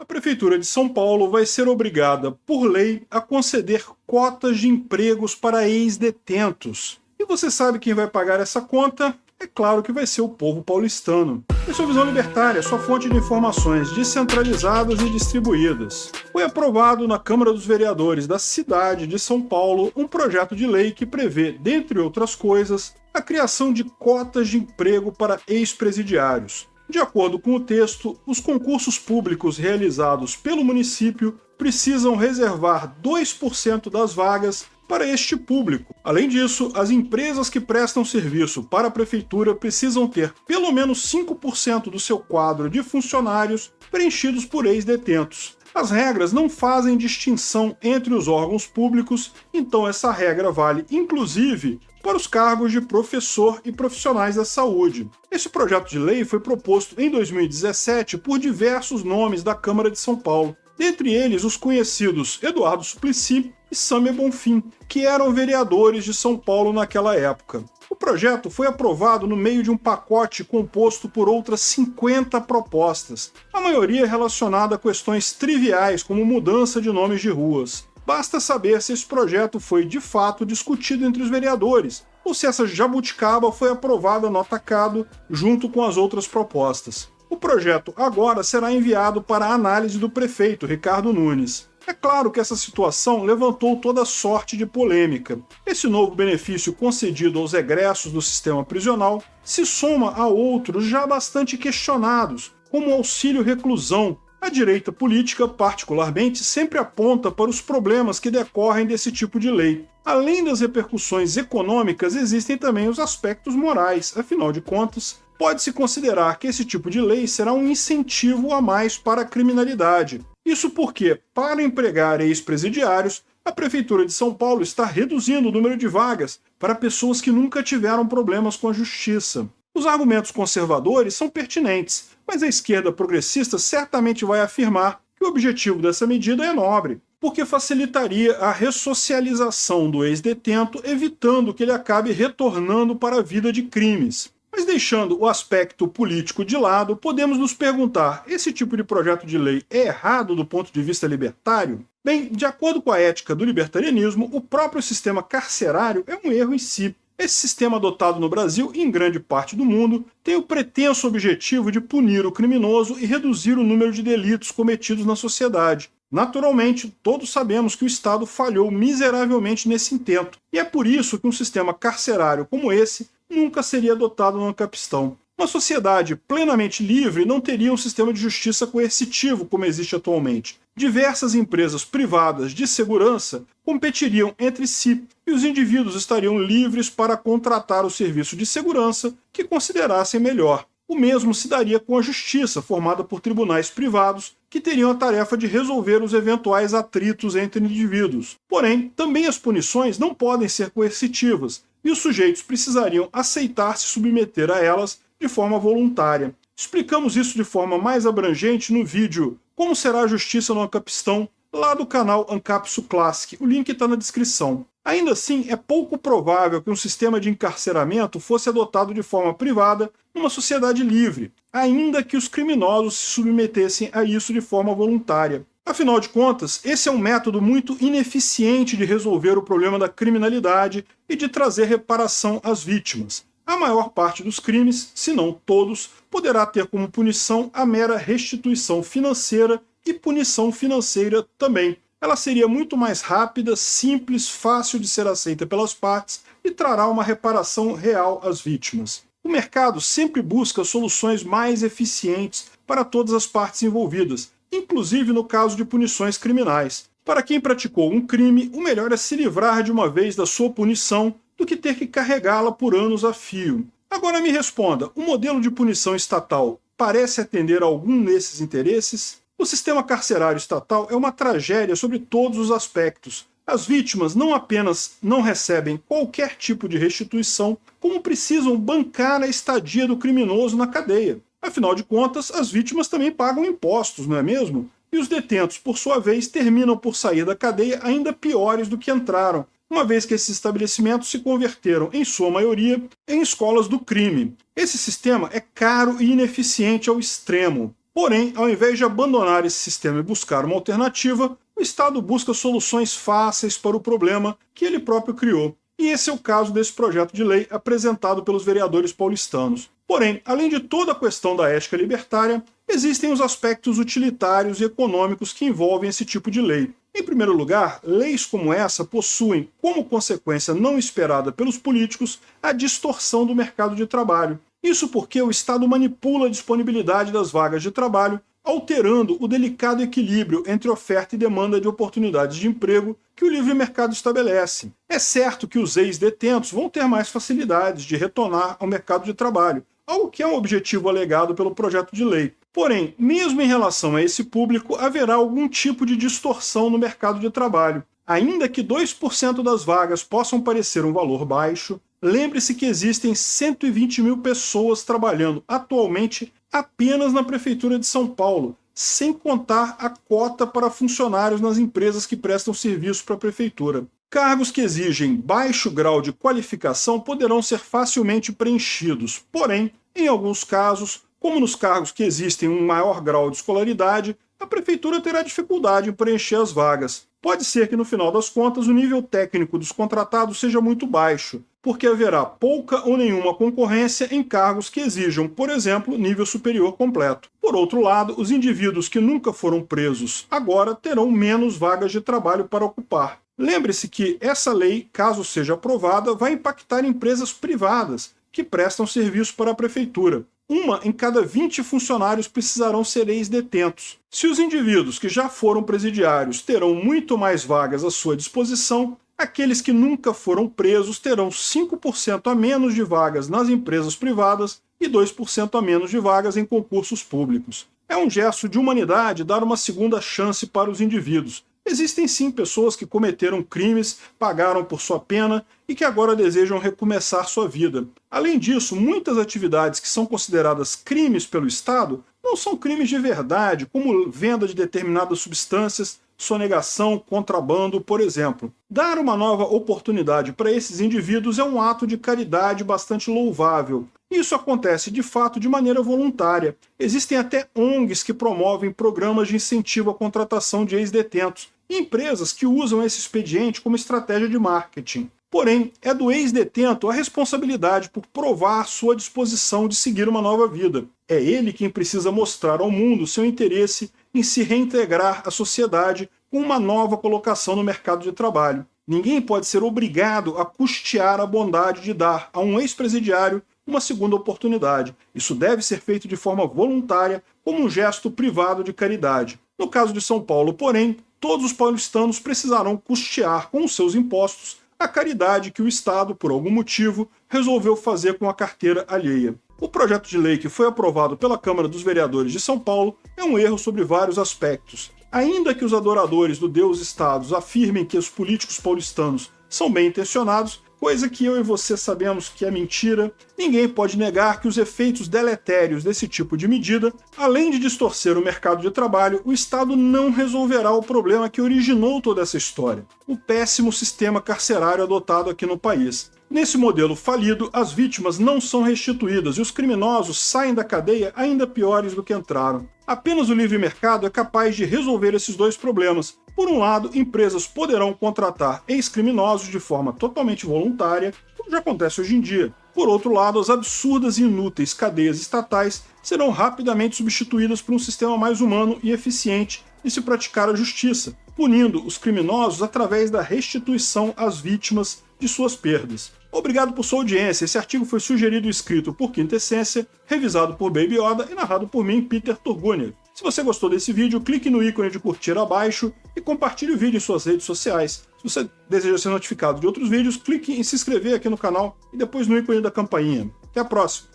A Prefeitura de São Paulo vai ser obrigada, por lei, a conceder cotas de empregos para ex-detentos. E você sabe quem vai pagar essa conta? É claro que vai ser o povo paulistano. Esse é o Visão Libertária, sua fonte de informações descentralizadas e distribuídas. Foi aprovado na Câmara dos Vereadores da cidade de São Paulo um projeto de lei que prevê, dentre outras coisas, a criação de cotas de emprego para ex-presidiários. De acordo com o texto, os concursos públicos realizados pelo município precisam reservar 2% das vagas para este público. Além disso, as empresas que prestam serviço para a prefeitura precisam ter pelo menos 5% do seu quadro de funcionários preenchidos por ex-detentos. As regras não fazem distinção entre os órgãos públicos, então essa regra vale inclusive para os cargos de professor e profissionais da saúde. Esse projeto de lei foi proposto em 2017 por diversos nomes da Câmara de São Paulo, dentre eles os conhecidos Eduardo Suplicy e Sâmia Bonfim, que eram vereadores de São Paulo naquela época. O projeto foi aprovado no meio de um pacote composto por outras 50 propostas, a maioria relacionada a questões triviais como mudança de nomes de ruas. Basta saber se esse projeto foi de fato discutido entre os vereadores, ou se essa jabuticaba foi aprovada no atacado junto com as outras propostas. O projeto agora será enviado para a análise do prefeito Ricardo Nunes. É claro que essa situação levantou toda sorte de polêmica. Esse novo benefício concedido aos egressos do sistema prisional se soma a outros já bastante questionados, como o auxílio reclusão. A direita política, particularmente, sempre aponta para os problemas que decorrem desse tipo de lei. Além das repercussões econômicas, existem também os aspectos morais. Afinal de contas, pode-se considerar que esse tipo de lei será um incentivo a mais para a criminalidade. Isso porque, para empregar ex-presidiários, a Prefeitura de São Paulo está reduzindo o número de vagas para pessoas que nunca tiveram problemas com a justiça. Os argumentos conservadores são pertinentes, mas a esquerda progressista certamente vai afirmar que o objetivo dessa medida é nobre, porque facilitaria a ressocialização do ex-detento, evitando que ele acabe retornando para a vida de crimes. Mas deixando o aspecto político de lado, podemos nos perguntar, esse tipo de projeto de lei é errado do ponto de vista libertário? Bem, de acordo com a ética do libertarianismo, o próprio sistema carcerário é um erro em si. Esse sistema adotado no Brasil e em grande parte do mundo tem o pretenso objetivo de punir o criminoso e reduzir o número de delitos cometidos na sociedade. Naturalmente, todos sabemos que o Estado falhou miseravelmente nesse intento, e é por isso que um sistema carcerário como esse nunca seria adotado no Ancapistan. Uma sociedade plenamente livre não teria um sistema de justiça coercitivo como existe atualmente. Diversas empresas privadas de segurança competiriam entre si e os indivíduos estariam livres para contratar o serviço de segurança que considerassem melhor. O mesmo se daria com a justiça, formada por tribunais privados, que teriam a tarefa de resolver os eventuais atritos entre indivíduos. Porém, também as punições não podem ser coercitivas, e os sujeitos precisariam aceitar se submeter a elas de forma voluntária. Explicamos isso de forma mais abrangente no vídeo Como será a Justiça no Ancapistan, lá do canal Ancapsu Classic. O link está na descrição. Ainda assim, é pouco provável que um sistema de encarceramento fosse adotado de forma privada numa sociedade livre, ainda que os criminosos se submetessem a isso de forma voluntária. Afinal de contas, esse é um método muito ineficiente de resolver o problema da criminalidade e de trazer reparação às vítimas. A maior parte dos crimes, se não todos, poderá ter como punição a mera restituição financeira e punição financeira também. Ela seria muito mais rápida, simples, fácil de ser aceita pelas partes e trará uma reparação real às vítimas. O mercado sempre busca soluções mais eficientes para todas as partes envolvidas, inclusive no caso de punições criminais. Para quem praticou um crime, o melhor é se livrar de uma vez da sua punição do que ter que carregá-la por anos a fio. Agora me responda, o modelo de punição estatal parece atender a algum desses interesses? O sistema carcerário estatal é uma tragédia sobre todos os aspectos. As vítimas não apenas não recebem qualquer tipo de restituição, como precisam bancar a estadia do criminoso na cadeia. Afinal de contas, as vítimas também pagam impostos, não é mesmo? E os detentos, por sua vez, terminam por sair da cadeia ainda piores do que entraram, uma vez que esses estabelecimentos se converteram, em sua maioria, em escolas do crime. Esse sistema é caro e ineficiente ao extremo. Porém, ao invés de abandonar esse sistema e buscar uma alternativa, o Estado busca soluções fáceis para o problema que ele próprio criou. E esse é o caso desse projeto de lei apresentado pelos vereadores paulistanos. Porém, além de toda a questão da ética libertária, existem os aspectos utilitários e econômicos que envolvem esse tipo de lei. Em primeiro lugar, leis como essa possuem, como consequência não esperada pelos políticos, a distorção do mercado de trabalho. Isso porque o Estado manipula a disponibilidade das vagas de trabalho, alterando o delicado equilíbrio entre oferta e demanda de oportunidades de emprego que o livre mercado estabelece. É certo que os ex-detentos vão ter mais facilidades de retornar ao mercado de trabalho, algo que é um objetivo alegado pelo projeto de lei. Porém, mesmo em relação a esse público, haverá algum tipo de distorção no mercado de trabalho. Ainda que 2% das vagas possam parecer um valor baixo, lembre-se que existem 120 mil pessoas trabalhando atualmente apenas na Prefeitura de São Paulo, sem contar a cota para funcionários nas empresas que prestam serviço para a Prefeitura. Cargos que exigem baixo grau de qualificação poderão ser facilmente preenchidos, porém, em alguns casos, como nos cargos que existem um maior grau de escolaridade, a Prefeitura terá dificuldade em preencher as vagas. Pode ser que, no final das contas, o nível técnico dos contratados seja muito baixo, porque haverá pouca ou nenhuma concorrência em cargos que exijam, por exemplo, nível superior completo. Por outro lado, os indivíduos que nunca foram presos agora terão menos vagas de trabalho para ocupar. Lembre-se que essa lei, caso seja aprovada, vai impactar empresas privadas que prestam serviço para a Prefeitura. Uma em cada 20 funcionários precisarão ser ex-detentos. Se os indivíduos que já foram presidiários terão muito mais vagas à sua disposição, aqueles que nunca foram presos terão 5% a menos de vagas nas empresas privadas e 2% a menos de vagas em concursos públicos. É um gesto de humanidade dar uma segunda chance para os indivíduos. Existem sim pessoas que cometeram crimes, pagaram por sua pena e que agora desejam recomeçar sua vida. Além disso, muitas atividades que são consideradas crimes pelo Estado não são crimes de verdade, como venda de determinadas substâncias, sonegação, contrabando, por exemplo. Dar uma nova oportunidade para esses indivíduos é um ato de caridade bastante louvável. Isso acontece, de fato, de maneira voluntária. Existem até ONGs que promovem programas de incentivo à contratação de ex-detentos, e empresas que usam esse expediente como estratégia de marketing. Porém, é do ex-detento a responsabilidade por provar sua disposição de seguir uma nova vida. É ele quem precisa mostrar ao mundo seu interesse em se reintegrar à sociedade com uma nova colocação no mercado de trabalho. Ninguém pode ser obrigado a custear a bondade de dar a um ex-presidiário uma segunda oportunidade. Isso deve ser feito de forma voluntária, como um gesto privado de caridade. No caso de São Paulo, porém, todos os paulistanos precisarão custear com os seus impostos a caridade que o Estado, por algum motivo, resolveu fazer com a carteira alheia. O projeto de lei que foi aprovado pela Câmara dos Vereadores de São Paulo é um erro sobre vários aspectos. Ainda que os adoradores do Deus Estados afirmem que os políticos paulistanos são bem intencionados, coisa que eu e você sabemos que é mentira, ninguém pode negar que os efeitos deletérios desse tipo de medida, além de distorcer o mercado de trabalho, o Estado não resolverá o problema que originou toda essa história: o péssimo sistema carcerário adotado aqui no país. Nesse modelo falido, as vítimas não são restituídas e os criminosos saem da cadeia ainda piores do que entraram. Apenas o livre mercado é capaz de resolver esses dois problemas. Por um lado, empresas poderão contratar ex-criminosos de forma totalmente voluntária, como já acontece hoje em dia. Por outro lado, as absurdas e inúteis cadeias estatais serão rapidamente substituídas por um sistema mais humano e eficiente de se praticar a justiça, punindo os criminosos através da restituição às vítimas de suas perdas. Obrigado por sua audiência. Esse artigo foi sugerido e escrito por Quintessência, revisado por Baby Yoda e narrado por mim, Peter Turguniev. Se você gostou desse vídeo, clique no ícone de curtir abaixo e compartilhe o vídeo em suas redes sociais. Se você deseja ser notificado de outros vídeos, clique em se inscrever aqui no canal e depois no ícone da campainha. Até a próxima!